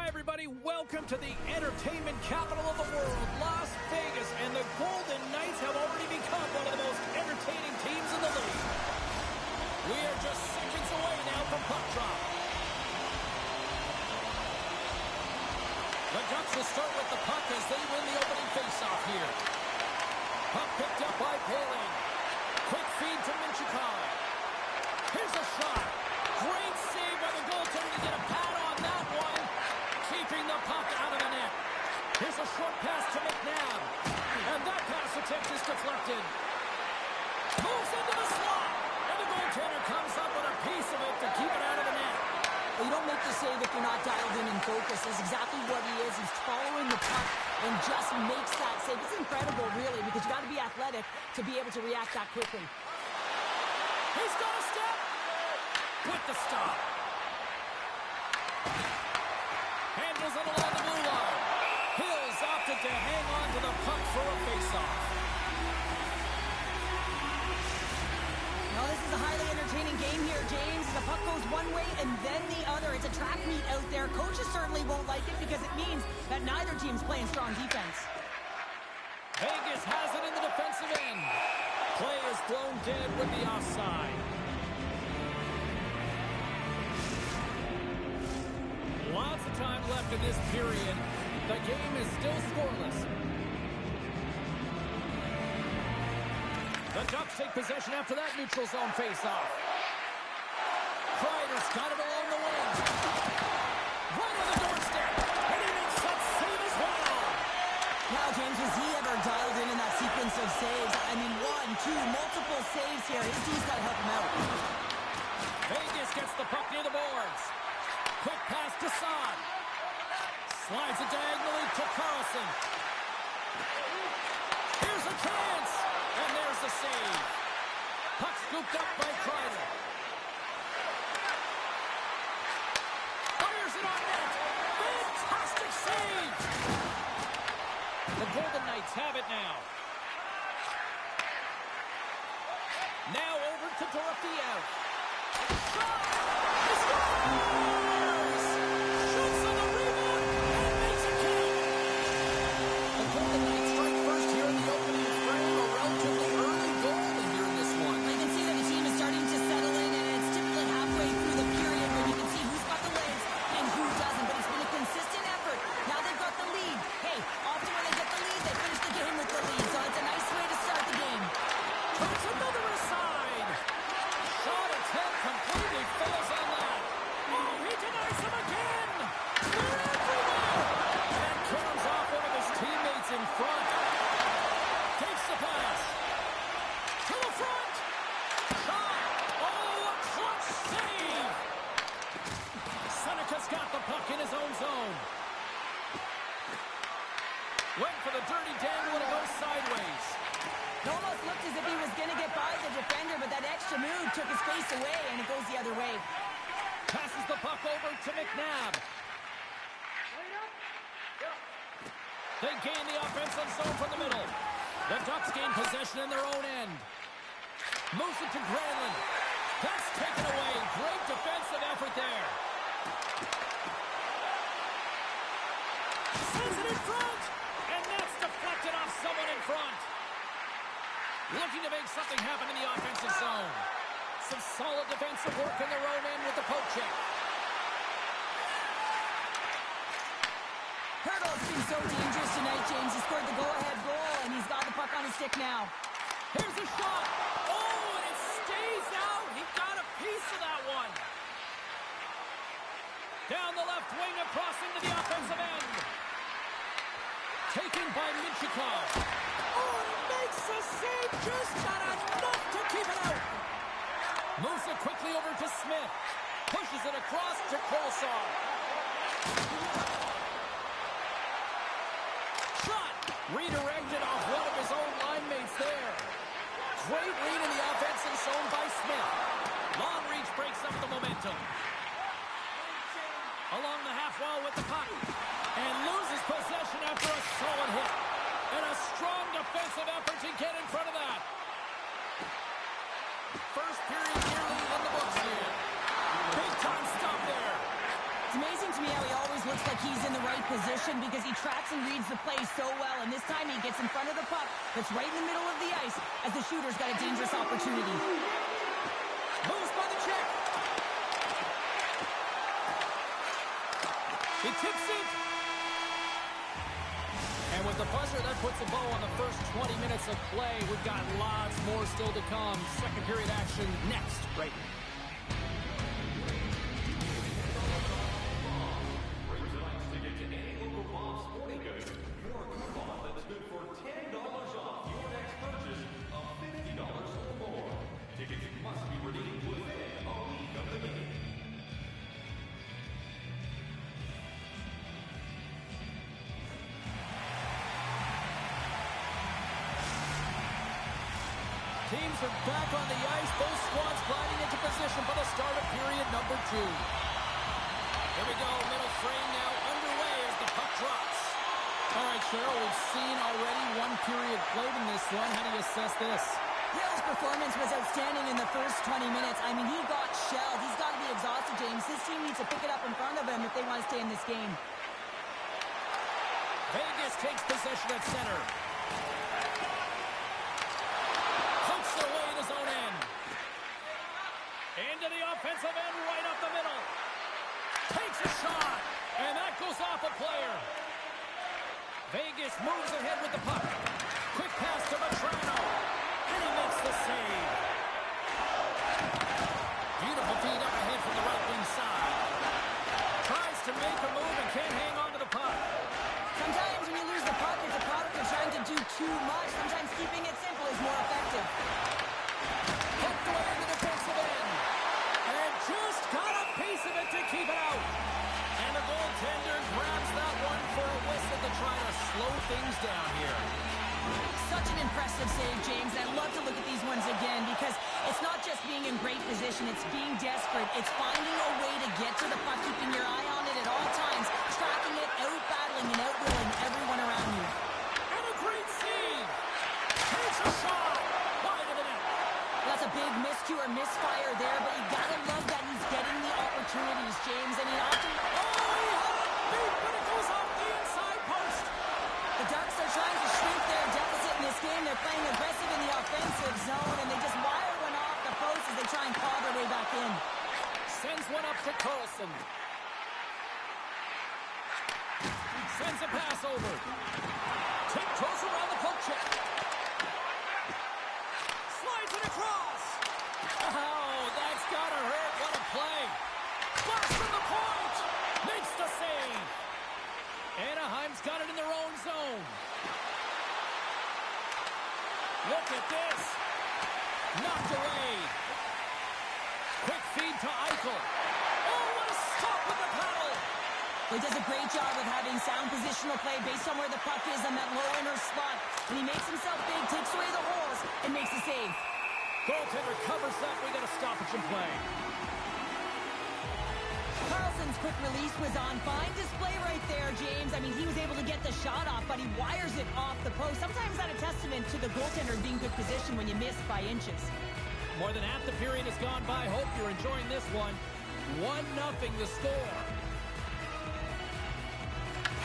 everybody. Welcome to the entertainment capital of the world, Las Vegas. And the Golden Knights have already become one of the most entertaining teams in the league. We are just seconds away now from puck drop. The Ducks will start with the puck as they win the opening faceoff here. Puck picked up by Paling. Quick feed to Minchikov. Here's a shot. Great save by the goaltender to get a pad on that one. Keeping the puck out of the net. Here's a short pass to McNabb. And that pass attempt is deflected. Moves into the slot. And the goaltender comes up with a piece of it to keep it out of the net. Well, you don't make the save if you're not dialed in and focused. That's exactly what he is. He's following the puck and just makes that save. It's incredible, really, because you got to be athletic to be able to react that quickly. He's got a step with the stop. Handles it along the blue line. Hills opted to hang on to the puck for a faceoff. Now, this is a highly entertaining game here, James. The puck goes one way and then the other. It's a track meet out there. Coaches certainly won't like it because it means that neither team's playing strong defense. Vegas has it in the defensive end. Play is blown dead with the offside. Lots of time left in this period. The game is still scoreless. The Ducks take possession after that neutral zone faceoff. Kreider's got it along the wing. Right on the doorstep. And he makes that save as well. Now, James, was he ever dialed in that sequence of saves? I mean, one, two, multiple saves here. His team's got to help him out. Vegas gets the puck near the boards. Quick pass to Saad. Slides it diagonally to Carlson. Here's a chance. And there's the save. Puck scooped up by Kreider. Fires it on net. Fantastic save. The Golden Knights have it now. Now over to Dorofeyev. Shot! He scores! Shoots on the rebound and makes it count. The Golden Knights strike first here in the opening frame. A relatively early goal here in this one. You can see that the team is starting to settle in, and it's typically halfway through the period when you can see who's got the legs and who doesn't. But it's been a consistent effort. Now they've got the lead. Hey, often when they get the lead, they finish the game with the lead. So it's a nice way to start the game. Puts another aside. Shot attempt completely fails on that. Oh, he denies him again. They're everywhere. And comes off one of his teammates in front. Takes the pass. To the front. Shot. Oh, a clutch save. Seneca's got the puck in his own zone. Went for the dirty dangle and it goes sideways. It almost looked as if he was going to get by the defender, but that extra move took his face away, and it goes the other way. Passes the puck over to McNabb. They gain the offensive zone from the middle. The Ducks gain possession in their own end. Moves it to Granlund. That's taken away. Great defensive effort there. Sends it in front. And that's deflected off someone in front. Looking to make something happen in the offensive zone. Some solid defensive work in their own end with the poke check. Hurdle's been so dangerous tonight, James. He scored the go-ahead goal, and he's got the puck on his stick now. Here's a shot. Oh, and it stays out. He got a piece of that one. Down the left wing, across into the offensive end. Taken by Minchikov. Oh, and he makes a save. Just not enough to keep it out. Moves it quickly over to Smith. Pushes it across to Kolsar. Shot. Redirected off one of his own line mates there. Great lead in the offensive zone by Smith. Long reach breaks up the momentum. Along the half wall with the puck. And loses possession after a solid hit. And a strong defensive effort to get in front of that. First period nearly in the books here. Big time stop there. It's amazing to me how he always looks like he's in the right position because he tracks and reads the play so well. And this time he gets in front of the puck that's right in the middle of the ice as the shooter's got a dangerous opportunity. Moves by the check. He tips it. And with the buzzer, that puts a bow on the first 20 minutes of play. We've got lots more still to come. Second period action next, right now. Teams are back on the ice. Both squads gliding into position for the start of period number 2. Here we go. Middle frame now underway as the puck drops. All right, Cheryl, we've seen already one period played in this one. How do you assess this? Hill's performance was outstanding in the first 20 minutes. I mean, he got shelled. He's got to be exhausted, James. His team needs to pick it up in front of him if they want to stay in this game. Vegas takes possession at center. Into the offensive end, right up the middle. Takes a shot, and that goes off a player. Vegas moves ahead with the puck. Quick pass to Matrano, and he makes the save. Beautiful feed up ahead from the right wing side. Tries to make a move and can't hang on to the puck. Sometimes when you lose the puck, it's a product of trying to do too much. Sometimes keeping it simple is more effective. Hooked away in the defensive end. And just got a piece of it to keep it out. And the goaltender grabs that one for a whistle to try to slow things down here. Such an impressive save, James. I'd love to look at these ones again because it's not just being in great position. It's being desperate. It's finding a way to get to the puck, keeping your eye on it at all times, tracking it, out-battling and outwilling everyone around you. And a great save. Takes a shot. Wide of the net. That's a big miscue or misfire there, but you gotta love that he's getting the opportunities, James. And he often... Oh, he had it beat, but it goes off the inside post. The Ducks are trying to shrink their deficit in this game. They're playing aggressive in the offensive zone, and they just wire one off the post as they try and claw their way back in. Sends one up to Carlson. Sends a pass over. Tiptoes around the poke check. Slides it across. Oh, that's gotta hurt. What a play. Busts from the point. Makes the save. Anaheim's got it in their own zone. Look at this. Knocked away. Quick feed to Eichel. Oh, what a stop with the paddle. He does a great job of having sound positional play based on where the puck is on that low inner slot. And he makes himself big, takes away the holes, and makes the save. Goaltender covers that. We got a stoppage in play. Carlson's quick release was on fine display right there, James. I mean, he was able to get the shot off, but he wires it off the post. Sometimes that's a testament to the goaltender being good position when you miss by inches. More than half the period has gone by. Hope you're enjoying this one. 1-0 the score.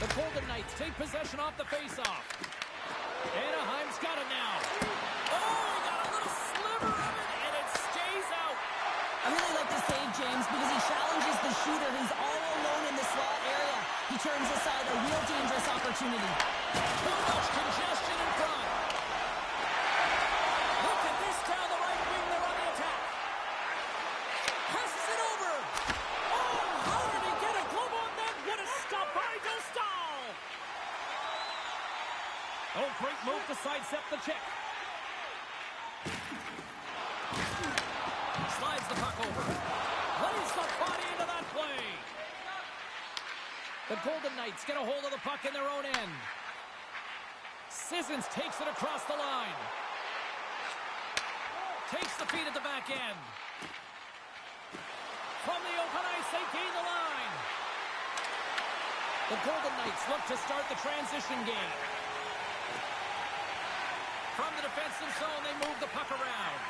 The Golden Knights take possession off the faceoff. Anaheim's got it now. Oh, he got a little sliver of it, and it stays out. I really like the save, James, because he challenges the shooter who's all alone in the slot area. He turns aside a real dangerous opportunity. Too much congestion in front. Look at this down the right wing. They're on the attack. Passes it over. Oh, how did he get a glove on that? What a stop by Dostal. Oh, great move to sidestep the check. Slides the puck over. Lays the body into that play. The Golden Knights get a hold of the puck in their own end. Sissons takes it across the line. Takes the feed at the back end. From the open ice, they gain the line. The Golden Knights look to start the transition game. From the defensive zone, they move the puck around.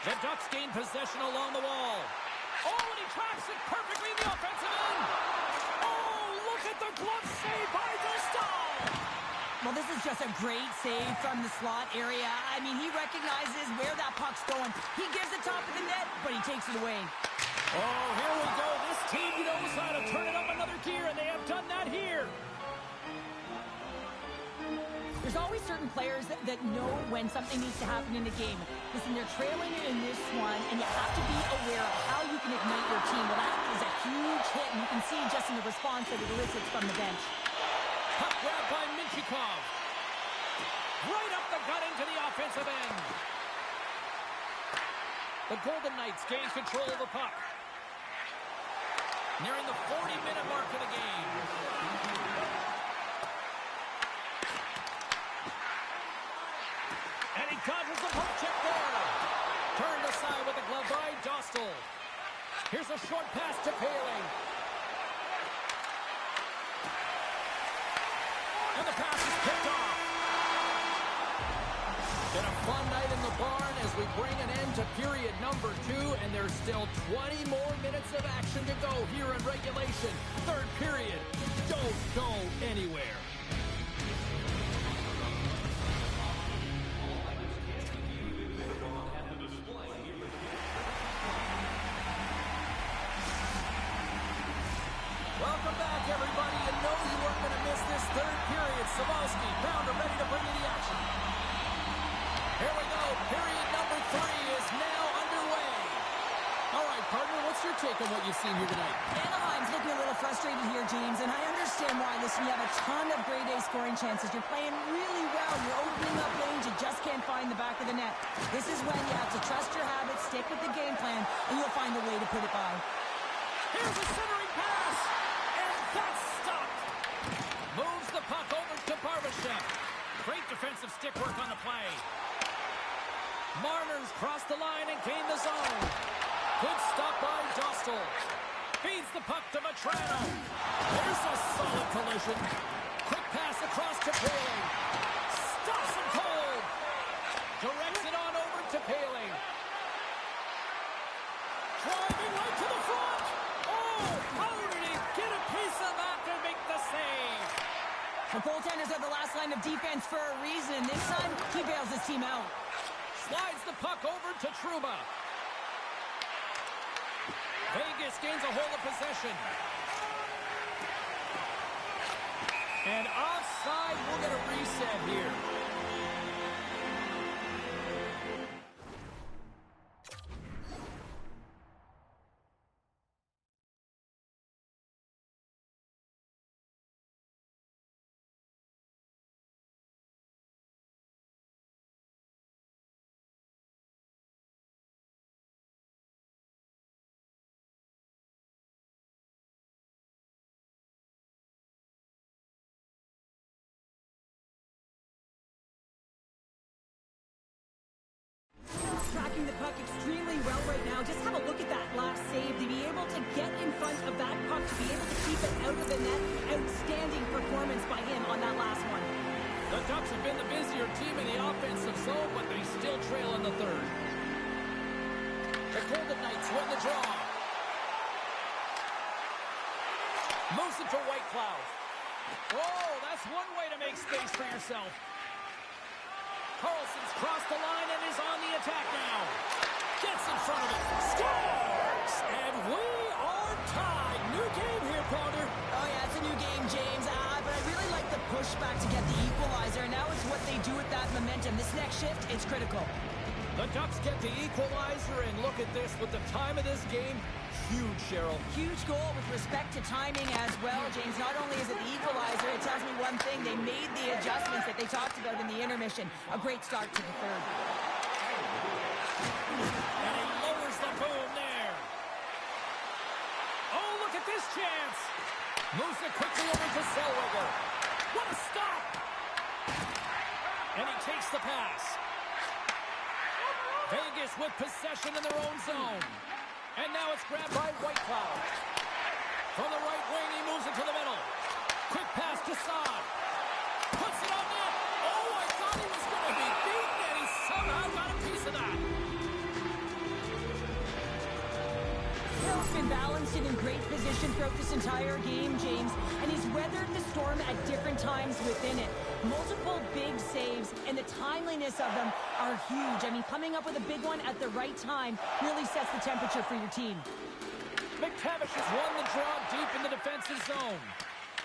The Ducks gain possession along the wall. Oh, and he traps it perfectly in the offensive end. Oh, look at the glove save by Dostal. Well, this is just a great save from the slot area. I mean, he recognizes where that puck's going. He gives the top of the net, but he takes it away. Oh, here we go. This team knows how to turn it up another gear, and they have done that here. There's always certain players that know when something needs to happen in the game. Listen, they're trailing in this one, and you have to be aware of how you can ignite your team. Well, that is a huge hit, and you can see just in the response that it elicits from the bench. Puck grab by Minchikov. Right up the gut into the offensive end. The Golden Knights gain control of the puck. Nearing the 40-minute mark of the game. And he conjures the poke check there. Turned aside with the glove by Dostal. Here's a short pass to Poehling. And the pass is picked off. Been a fun night in the barn as we bring an end to period number 2, and there's still 20 more minutes of action to go here in regulation. Third period. Don't go anywhere. Welcome back, everybody. You know you weren't going to miss this third period. Savalsky, Pounder ready to bring you the action. Here we go. Period number 3 is now underway. All right, partner, what's your take on what you've seen here tonight? Anaheim's looking a little frustrated here, James, and I understand why. Listen, you have a ton of grade A scoring chances. You're playing really well. You're opening up lanes. You just can't find the back of the net. This is when you have to trust your habits, stick with the game plan, and you'll find a way to put it by. Here's a centering pass, and that's stopped. Moves the puck over to Barbashev. Great defensive stick work on the play. Marner's crossed the line and gained the zone. Good stop by Dostal. Feeds the puck to Vetrano. There's a solid collision. Quick pass across to Poehling. Stops him cold. Directs it on over to Poehling. Driving right to the front. Oh, how did he get a piece of that to make the save? The goaltenders are the last line of defense for a reason. This time, he bails his team out. Slides the puck over to Trouba. Vegas gains a hold of possession. And offside, we'll get a reset here. Tracking the puck extremely well right now. Just have a look at that last save. To be able to get in front of that puck, to be able to keep it out of the net. Outstanding performance by him on that last one. The Ducks have been the busier team in the offensive zone, but they still trail in the third. The Golden Knights win the draw. Moves it to White Cloud. Oh, that's one way to make space for yourself. Carlson's crossed the line and is on the attack now. Gets in front of it. Scores! And we are tied. New game here, Pounder. Oh, yeah, it's a new game, James. But I really like the pushback to get the equalizer. Now it's what they do with that momentum. This next shift, it's critical. The Ducks get the equalizer, and look at this. With the time of this game, huge, Cheryl. Huge goal with respect to timing as well, James. Not only is it the equalizer, it tells me one thing. They made the adjustments that they talked about in the intermission. A great start to the third. And he lowers the boom there. Oh, look at this chance. Moves it quickly over to Zellweger. What a stop. And he takes the pass. Vegas with possession in their own zone. And now it's grabbed by White Cloud. From the right wing, he moves it to the middle. Quick pass to Saad. Puts it on net. Oh, I thought he was going to be beaten, and he somehow got a piece of that. He's been balanced and in great position throughout this entire game, James, and he's weathered the storm at different times within it. Multiple big saves, and the timeliness of them are huge. I mean, coming up with a big one at the right time really sets the temperature for your team. McTavish has won the draw deep in the defensive zone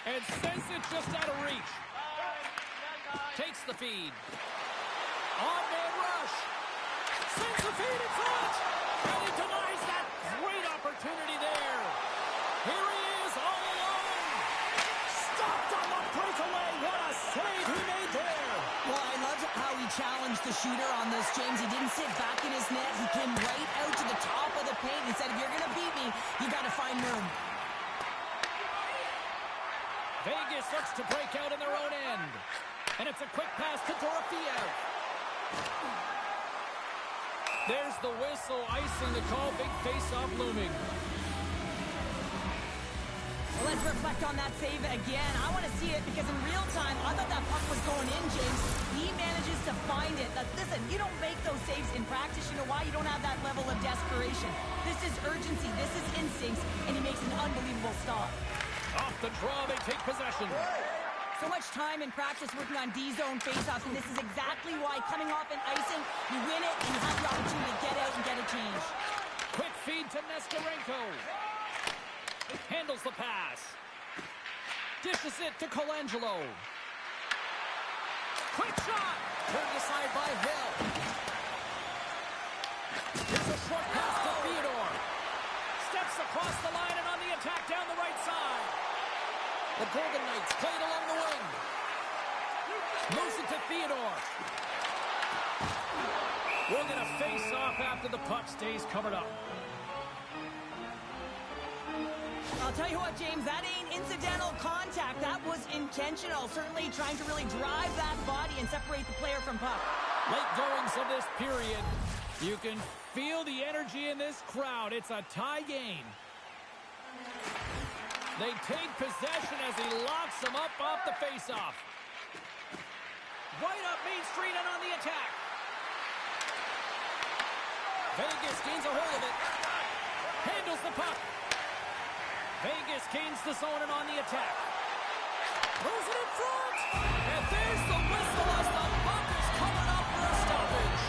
and sends it just out of reach. Takes the feed. On-man rush. Sends the feed in front. And he denies that great opportunity there. Here he is all alone. Stopped on the breakaway. What a save he made there. Well, I loved how he challenged the shooter on this, James. He didn't sit back in his net. He came right out to the top of the paint and said, if you're going to beat me, you got to find room. Vegas looks to break out in their own end. And it's a quick pass to Dorofiev. There's the whistle, icing the call, big face-off looming. Well, let's reflect on that save again. I want to see it because in real time, I thought that puck was going in, James. He manages to find it. Listen, you don't make those saves in practice. You know why? You don't have that level of desperation. This is urgency. This is instincts, and he makes an unbelievable stop. Off the draw, they take possession. So much time in practice working on D-zone faceoffs, and this is exactly why coming off an icing, you win it, and you have the opportunity to get out and get a change. Quick feed to Nestorenko. Handles the pass. Dishes it to Colangelo. Quick shot. Turned aside by Hill. Here's a short pass to Theodore. Steps across the line and on the attack down the right side. The Golden Knights played along the wing. Moves it to Theodore. We're going to face off after the puck stays covered up. I'll tell you what, James, that ain't incidental contact. That was intentional. Certainly trying to really drive that body and separate the player from puck. Late goings of this period. You can feel the energy in this crowd. It's a tie game. They take possession as he locks them up off the faceoff. Right up Main Street and on the attack. Vegas gains a hold of it. Handles the puck. Vegas gains the zone and on the attack. Moves it in front. And there's the whistle as the puck is covered up for a stoppage.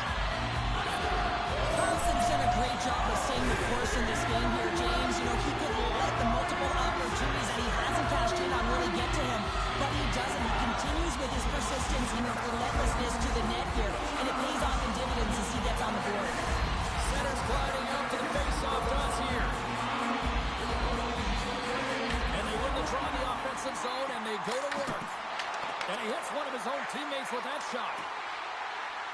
Carlson's done a great job of staying the course in this game here, James. You know, he could let the multiple opportunities that he hasn't cashed in on really get to him, but he doesn't. He continues with his persistence and his relentlessness to the net here, and it pays off in dividends as he gets on the board. Center's gliding up to the faceoff does here. And they win the draw in the offensive zone, and they go to work. And he hits one of his own teammates with that shot.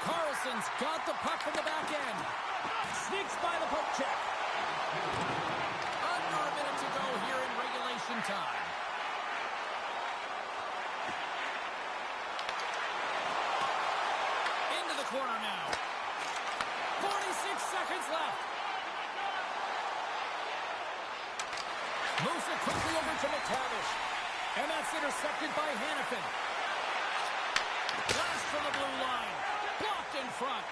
Carlson's got the puck from the back end. Sneaks by the poke check. Under a minute to go here in regulation time. Into the corner now. 46 seconds left. Moves it quickly over to McTavish. And that's intercepted by Hannafin. Blast from the blue line. Blocked in front.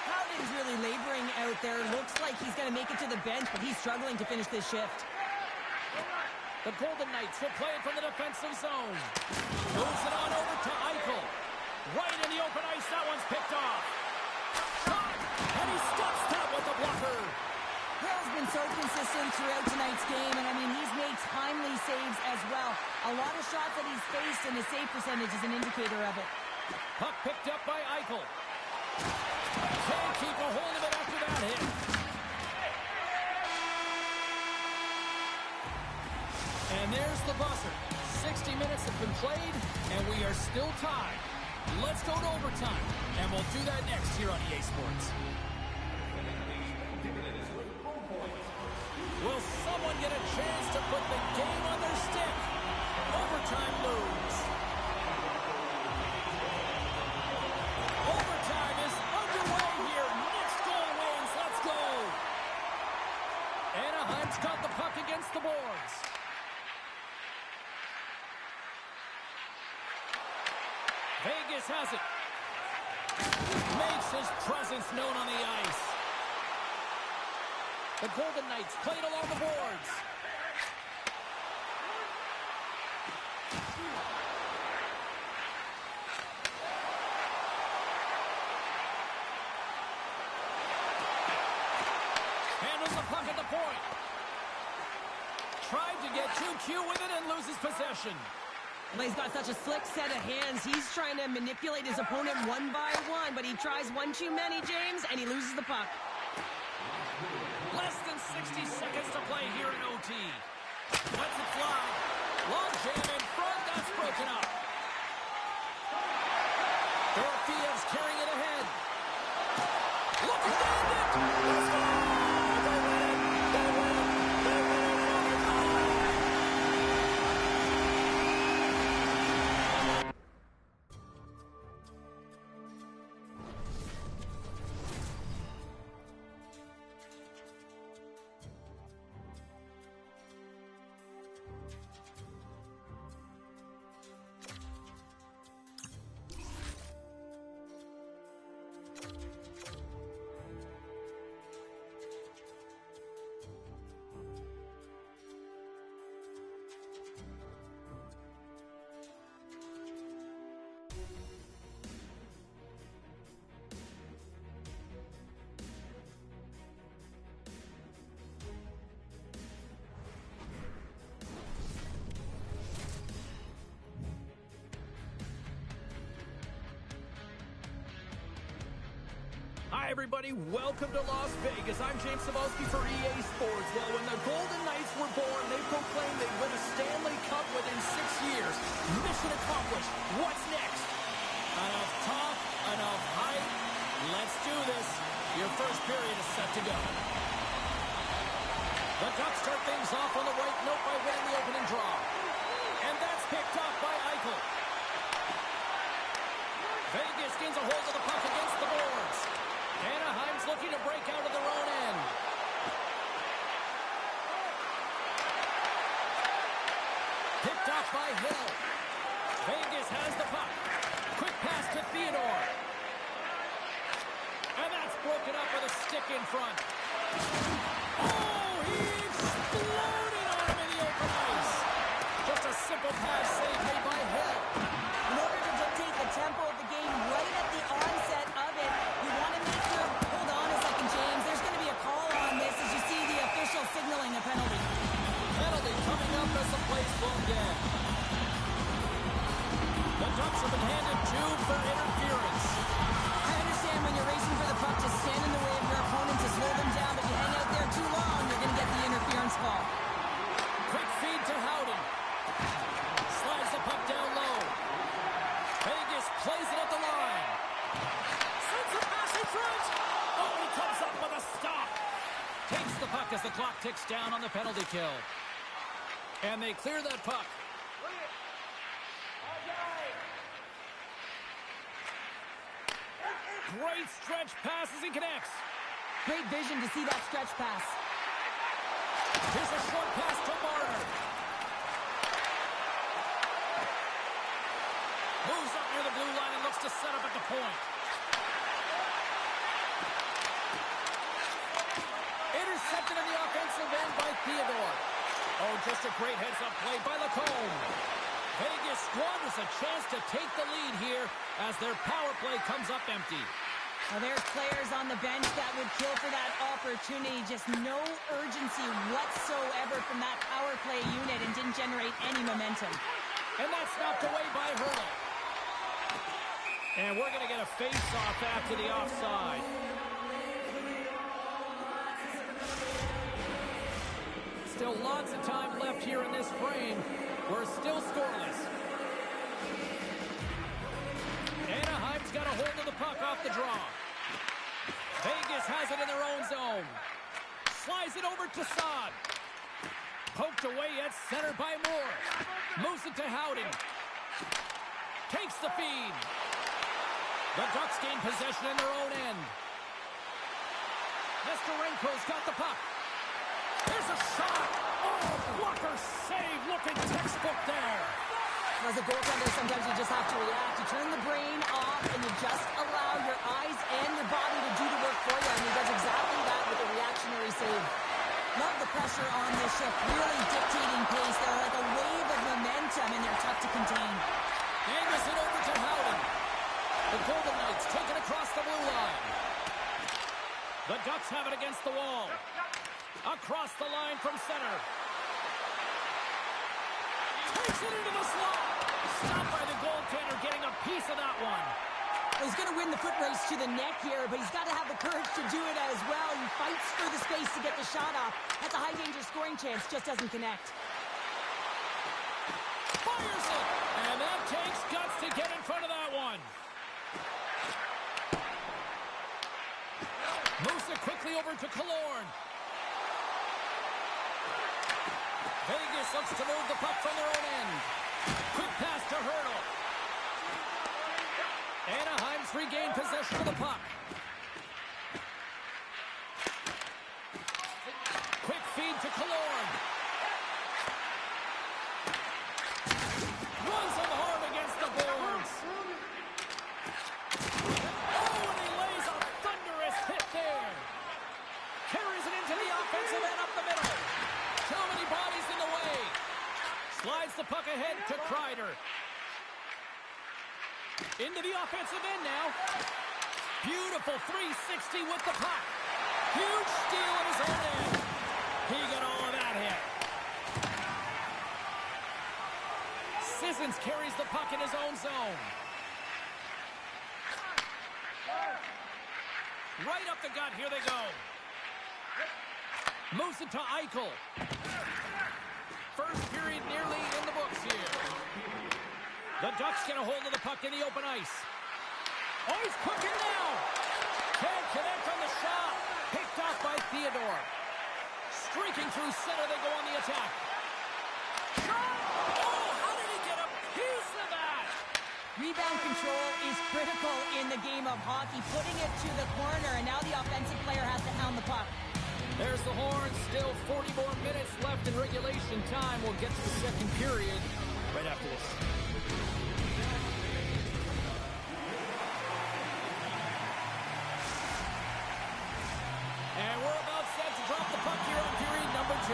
Howden's really laboring out there. Looks like he's going to make it to the bench, but he's struggling to finish this shift. The Golden Knights will play it from the defensive zone. Moves it on over to Eichel. Right in the open ice. That one's picked off. Shot. And he stops that with the blocker. Hill's been so consistent throughout tonight's game, and I mean, he's made timely saves as well. A lot of shots that he's faced, and the save percentage is an indicator of it. Puck picked up by Eichel. Can't keep a hold of it after that hit. And there's the buzzer. 60 minutes have been played, and we are still tied. Let's go to overtime, and we'll do that next here on EA Sports. Will someone get a chance to put the game on their stick? Overtime moves. Overtime is underway here. Next goal wins. Let's go. Anaheim's got the puck against the boards. Vegas has it. Makes his presence known on the ice. The Golden Knights play it along the boards. Handles the puck at the point. Tried to get too cute with it and loses possession. Well, he's got such a slick set of hands. He's trying to manipulate his opponent one by one, but he tries one too many, James, and he loses the puck. Less than 60 seconds to play here in OT. Lets it fly. Long jam in front. That's broken up. Dorofeev's carrying it ahead. Look at that! Let's go! They win it! They win it! They win it in overtime! Hi, everybody. Welcome to Las Vegas. I'm James Cebulski for EA Sports. Well, when the Golden Knights were born, they proclaimed they'd win a Stanley Cup within 6 years. Mission accomplished. What's next? Enough talk, enough hype. Let's do this. Your first period is set to go. The Ducks start things off on the right note by winning the opening draw. And that's picked up by Eichel. Vegas gains a hold of the puck against the boards. Anaheim's looking to break out of their own end. Picked off by Hill. Vegas has the puck. Quick pass to Theodore. And that's broken up with a stick in front. Oh, he exploded on him in the open ice. Just a simple pass save made by Hill. In order to dictate the tempo of the game right at the onset of it, you want to make sure, hold on a second, James, there's going to be a call on this as you see the official signaling a penalty. Penalty coming up as the play's blown dead. The Ducks have been handed 2 for interference. I understand when you're racing for the puck to stand in the way of your opponent to slow them down, but you hang out there too long, you're going to get the interference call. Quick feed to Howden. Slides the puck down low. Vegas plays it at the line. Sends a pass in front. Oh, he comes up with a stop. Takes the puck as the clock ticks down on the penalty kill. And they clear that puck. Great stretch passes and connects. Great vision to see that stretch pass. Here's a short pass to Marner. Moves up near the blue line and looks to set up at the point. Intercepted in the offensive end by Theodore. Oh, just a great heads-up play by Lacombe. Vegas squanders a chance to take the lead here as their power play comes up empty. Now there's players on the bench that would kill for that opportunity. Just no urgency whatsoever from that power play unit and didn't generate any momentum. And that's knocked away by Hurdle. And we're going to get a face-off after the offside. Still lots of time left here in this frame. We're still scoreless. Anaheim's got a hold of the puck off the draw. Vegas has it in their own zone. Slides it over to Saad. Poked away at center by Moore. Moves it to Howden. Takes the feed. The Ducks gain possession in their own end. Nestorenko's got the puck. Here's a shot. Oh, blocker save. Looking textbook there. As a goaltender, sometimes you just have to react. You turn the brain off and you just allow your eyes and your body to do the work for you. And he does exactly that with a reactionary save. Love the pressure on this shift. Really dictating pace. They're like a wave of momentum, and they're tough to contain. Angus it over to Howden. The Golden Knights take it across the blue line. The Ducks have it against the wall. Across the line from center. Takes it into the slot. Stopped by the goaltender, getting a piece of that one. He's going to win the foot race to the neck here, but he's got to have the courage to do it as well. He fights for the space to get the shot off. That's a high-danger scoring chance, just doesn't connect. Fires it! And that takes guts to get in front of that one. Moves it quickly over to Killorn. Vegas looks to move the puck from their own end. Quick pass to Hurdle. Anaheim's regained possession of the puck. Quick feed to Killorn. Runs him hard against the boards. Oh, and he lays a thunderous hit there. Carries it into the offensive end up the middle. Too many bodies in the way. Slides the puck ahead to Kreider. Into the offensive end now. Beautiful 360 with the puck. Huge steal at his own end. He got all of that hit. Sissons carries the puck in his own zone. Right up the gut. Here they go. Moves it to Eichel. First period nearly in the books here. The Ducks get a hold of the puck in the open ice. Oh, he's cooking now. Can't connect on the shot. Picked off by Theodore. Streaking through center, they go on the attack. Shot! Oh, how did he get a piece of that? Rebound control is critical in the game of hockey. Putting it to the corner, and now the offensive player has to hound the puck. There's the horn. Still 40 more minutes left in regulation time. We'll get to the second period right after this. And we're about set to drop the puck here on period number 2.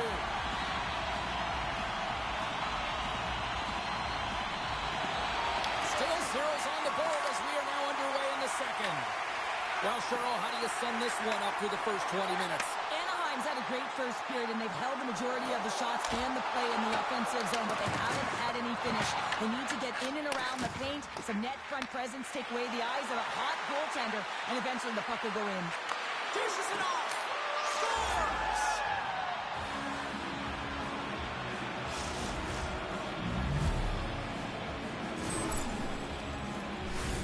Still zeros on the board as we are now underway in the second. Well, Cheryl, how do you sum this one up through the first 20 minutes? Anaheim's had a great first period, and they've held the majority of the shots and the play in the offensive zone, but they haven't had any finish. They need to get in and around the paint, some net front presence, take away the eyes of a hot goaltender, and eventually the puck will go in. Dishes it off. Scores!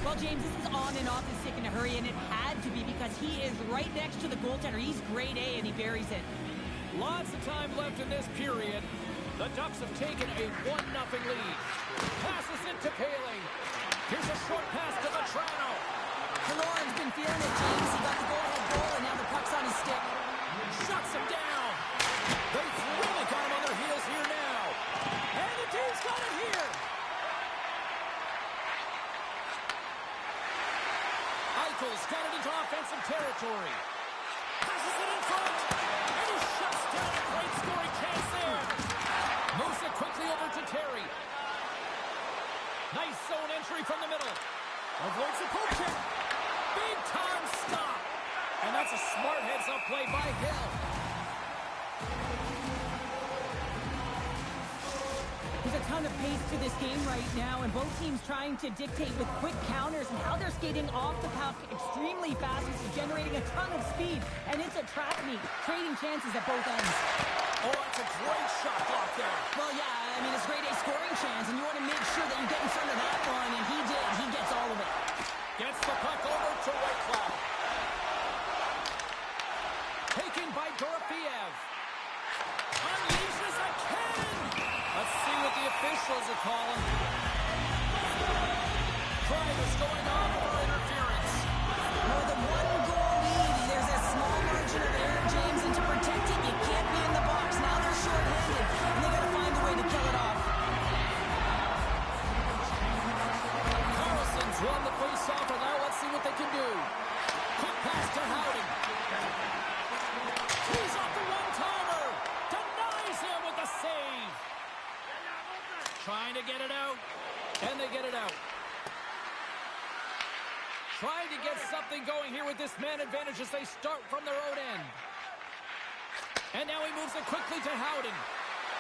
Well, James, this is on and off his stick in a hurry, and it had to be because he is right next to the goaltender. He's grade A, and he buries it. Lots of time left in this period. The Ducks have taken a 1-0 lead. Passes it to Paling. Here's a short pass to Vetrano. Killorn's been feeling it, James. He got the go-ahead goal, and now the puck's on his stick. Shuts him down. They've really got him on their heels here now. And the team's got it here. Eichel's got it into offensive territory. Passes it in front. And he shuts down a great scoring chance there. Moves it quickly over to Terry. Nice zone entry from the middle. Avoids the poke check. Big time stop. And that's a smart heads-up play by Hill. There's a ton of pace to this game right now, and both teams trying to dictate with quick counters and how they're skating off the puck extremely fast. This is generating a ton of speed, and it's a track meet, trading chances at both ends. Oh, that's a great shot block there. Well, yeah, I mean, it's grade A scoring chance, and you want to make sure that you get in front of that one, and he did. He gets all of it. Gets the puck over to Whitecloud. Taken by Dorofeev. Unleashes a cannon. Let's see what the officials are calling. Kreider's going on for interference. With a one-goal lead, there's a small margin of error, James, and to protect it, you can't be in the box. Now they're short-handed, and they got to find a way to kill it off. Carlson's won the face-off, and now let's see what they can do. Quick pass to Howden. He's off the one-timer. trying to get it out. And they get it out. Trying to get something going here with this man advantage as they start from their own end. And now he moves it quickly to Howden.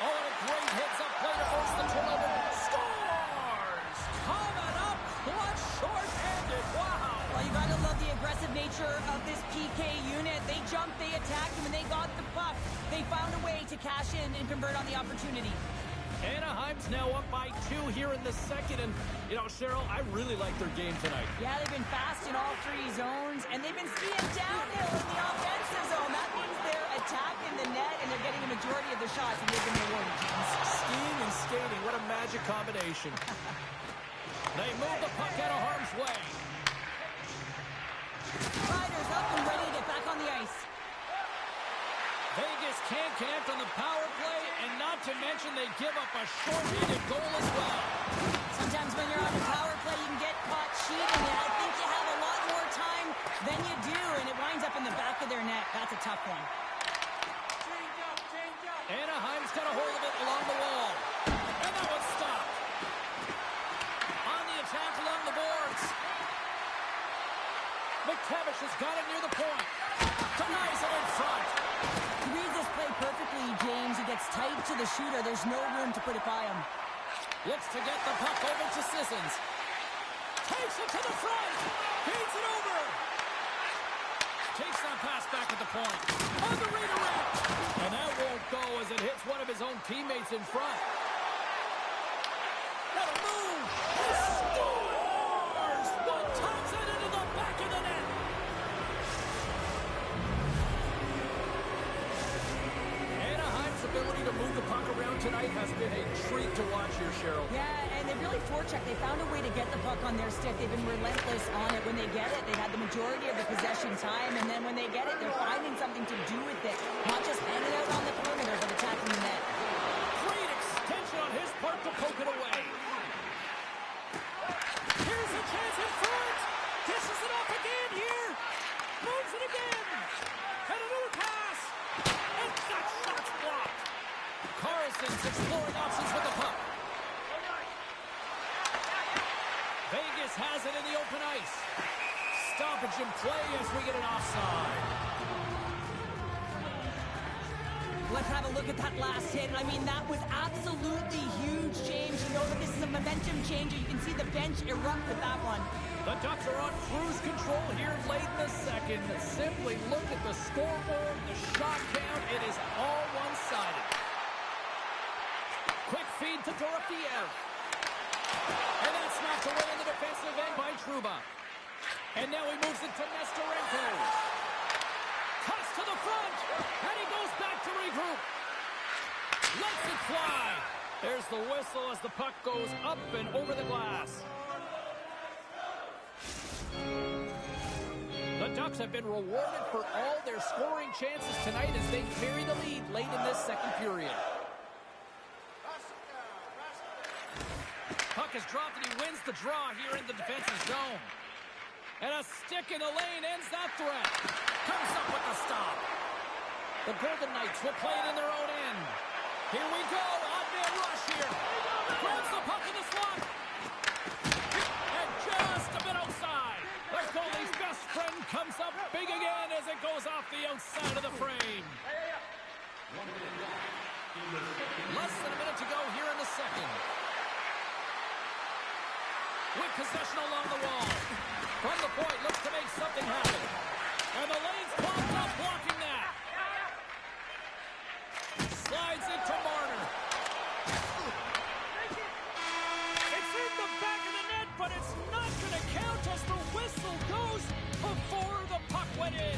Oh, and a great heads-up play to force the turnover. Scores! Coming up clutch, short-handed. Wow! Well, you got to love the aggressive nature of this PK unit. They jumped, they attacked, and when they got the puck, they found a way to cash in and convert on the opportunity. Anaheim's now up by 2 here in the second. And, you know, Cheryl, I really like their game tonight. Yeah, they've been fast in all 3 zones, and they've been skiing downhill in the offensive zone. That means they're attacking the net, and they're getting a majority of the shots, and they've been rewarded. Skiing and skating, what a magic combination. They move the puck out of harm's way. Riders up and ready to get back on the ice. Vegas can't connect on the power play, and not to mention they give up a short-handed goal as well. Sometimes when you're on the power play, you can get caught cheating, and I think you have a lot more time than you do, and it winds up in the back of their net. That's a tough one. Anaheim's got a hold of it along the wall. And that one's stopped. On the attack along the boards. McTavish has got it near the point. Denies it in front. He reads this play perfectly, James. He gets tight to the shooter. There's no room to put it by him. Looks to get the puck over to Sissons. Takes it to the front. Feeds it over. Takes that pass back at the point. On the redirect. And that won't go as it hits one of his own teammates in front. What a move. He scores. One times it into the back of the net. Anaheim's ability to move the puck around tonight has been a treat to watch here, Cheryl. Yeah, and they really forechecked. They found a way to get the puck on their stick. They've been relentless on it. When they get it, they had the majority of the possession time, and then when they get it, they're finding something to do with it. Not just hanging out on the perimeter, but attacking the net. Great extension on his part to poke it away. Here's a chance in front. Dishes it off again here. Moves it again. And another pass. And that shot's blocked. Carlson's exploring options with the puck. Vegas has it in the open ice. Stoppage in play as we get an offside. Let's have a look at that last hit. I mean, that was absolutely huge, James. You know that this is a momentum changer. You can see the bench erupt with that one. The Ducks are on cruise control here late in the second. Simply look at the scoreboard, the shot count. It is all one-sided. Quick feed to Dorofiev. And that's knocked away in the defensive end by Trouba. And now he moves it to Nestorenko. Toss to the front. And he goes back to regroup. Lets it fly. There's the whistle as the puck goes up and over the glass. The Ducks have been rewarded for all their scoring chances tonight as they carry the lead late in this second period. Puck is dropped and he wins the draw here in the defensive zone. And a stick in the lane ends that threat. Comes up with the stop. The Golden Knights will play it in their own end. Here we go. Odd man rush here. Grabs the puck in the slot. And just a bit outside. The goalie's best friend comes up big again as it goes off the outside of the frame. Less than a minute to go here in the second. With possession along the wall. From the point, looks to make something happen. And the lane's blocked up, blocking that. Slides into Marner. It's in the back of the net, but it's not going to count as the whistle goes before the puck went in.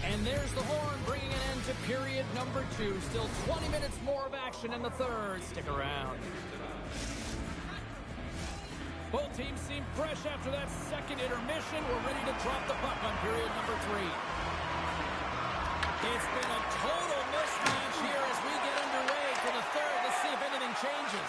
And there's the horn bringing an end to period number 2. Still 20 minutes more of action in the third. Stick around. Both teams seem fresh after that second intermission. We're ready to drop the puck on period number 3. It's been a total mismatch here as we get underway for the third. Let's see if anything changes.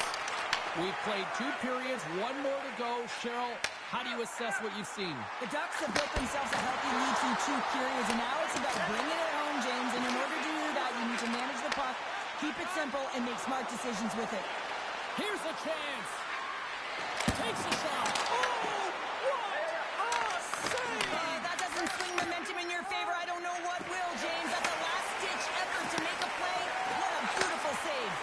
We've played 2 periods, 1 more to go. Cheryl, how do you assess what you've seen? The Ducks have built themselves a healthy lead through 2 periods, and now it's about bringing it home, James. And in order to do that, you need to manage the puck, keep it simple, and make smart decisions with it. Here's a chance. Takes a shot. Oh, what a save! That doesn't swing momentum in your favor. I don't know what will, James. That's a last-ditch effort to make a play. What a beautiful save.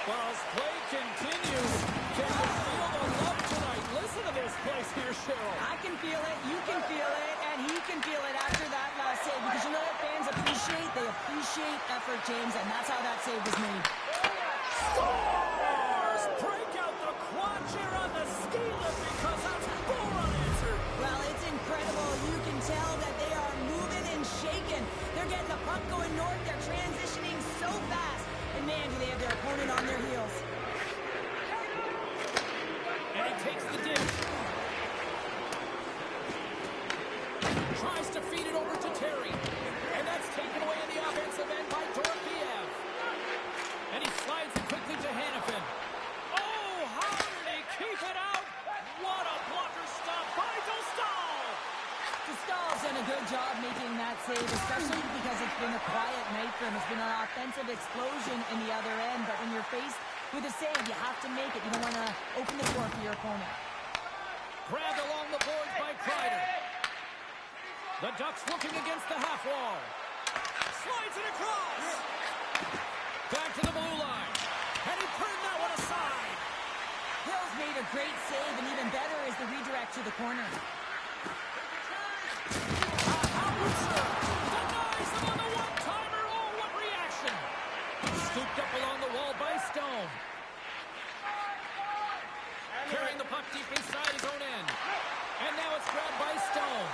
Well, as play continues, can you feel the love tonight? Listen to this place here, Cheryl. I can feel it, you can feel it, and he can feel it after that last save. Because you know what fans appreciate? They appreciate effort, James, and that's how that save was made. Scores! Break out the quad chair on the ski lift because that's 4 unanswered. Well, it's incredible. You can tell that they are moving and shaking. They're getting the puck going north. They're transitioning so fast. And man, do they have their opponent on their heels. And he takes the dish. Tries to feed it over to Terry. And that's taken away in the offensive end by Dorofeev. And he slides it quickly to Hanifin. Oh, how did he keep it out? What a blocker stop by Dostal! Dostal's done a good job making that save, especially because it's been a quiet night for him. It's been an offensive explosion in the other end. But when you're faced with a save, you have to make it. You don't want to open the door for your opponent. Grabbed along the boards by Kreider. The Ducks looking against the half wall. Slides it across. Back to the blue line. And he turned that one aside. Hill's made a great save, and even better is the redirect to the corner. Howardson denies him on the one-timer. Oh, what reaction. Scooped up along the wall by Stone. Carrying the puck deep inside his own end. And now it's grabbed by Stone.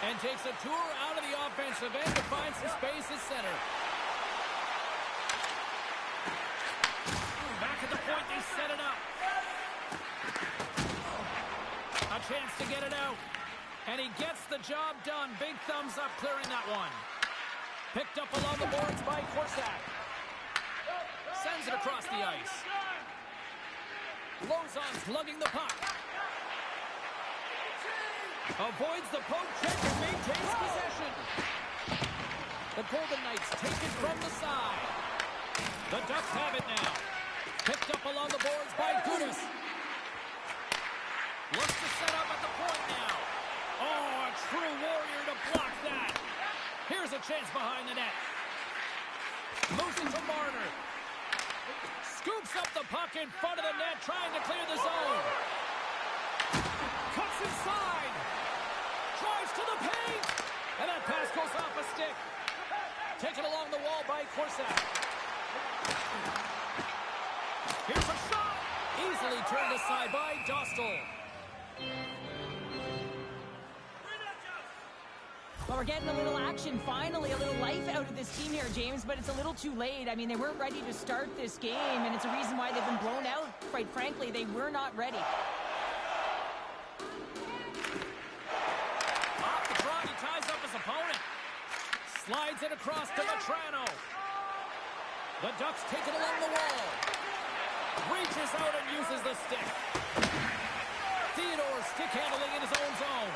And takes a tour out of the offensive end to find some space at center. Back at the point, they set it up. A chance to get it out. And he gets the job done. Big thumbs up clearing that one. Picked up along the boards by Korsak. Sends it across the ice. Lozon's lugging the puck. Avoids the poke check and maintains possession. The Golden Knights take it from the side. The Ducks have it now. Picked up along the boards by Gudas. Looks to set up at the point now. Oh, a true warrior to block that. Here's a chance behind the net. Moves it to Marner. Scoops up the puck in front of the net, trying to clear the zone. Cuts inside. Drives to the paint. And that pass goes off a stick. Taken along the wall by Korsak. Here's a shot. Easily turned aside by Dostal. Well, we're getting a little action, finally, a little life out of this team here, James, but it's a little too late. I mean, they weren't ready to start this game, and it's a reason why they've been blown out. Quite frankly, they were not ready. Off the draw, he ties up his opponent. Slides it across to Matrano. The Ducks take it along the wall. Reaches out and uses the stick. Theodore stick handling in his own zone.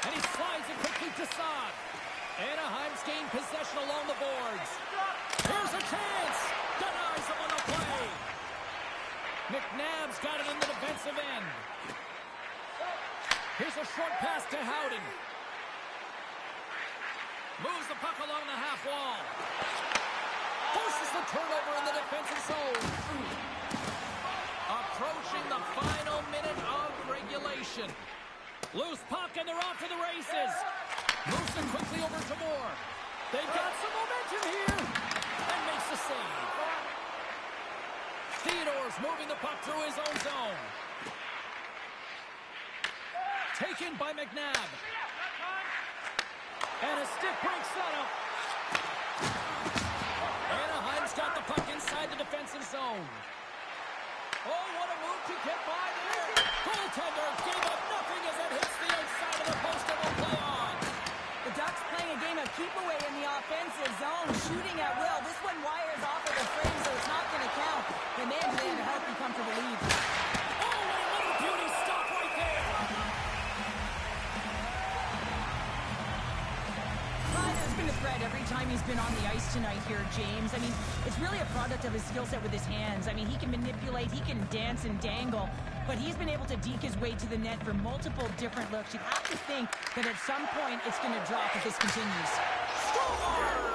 And he slides it quickly to Saad. Anaheim's gained possession along the boards. Here's a chance. Denies him on the play. McNabb's got it in the defensive end. Here's a short pass to Howden. Moves the puck along the half wall. Forces the turnover in the defensive zone. Approaching the final minute of regulation. Loose puck, and they're off to the races. Moves it quickly over to Moore. They've got some momentum here. And makes the save. Theodore's moving the puck through his own zone. Taken by McNabb. And a stick breaks that up. Anaheim's got the puck inside the defensive zone. Oh, what a move to get by there. Goaltender gave up nothing as it hits the outside of the post and will play on. The Ducks playing a game of keep away in the offensive zone, shooting at will. This one wires off of the frame, so it's not going to count. The man they had a healthy, comfortable lead. Oh, and what a beauty stop right there. Ryder's been a threat every time he's been on the ice tonight here, James. I mean, it's really a product of his skill set with his hands. I mean, he can manipulate, he can dance and dangle, but he's been able to deke his way to the net for multiple different looks. You have to think that at some point it's going to drop if this continues. Score!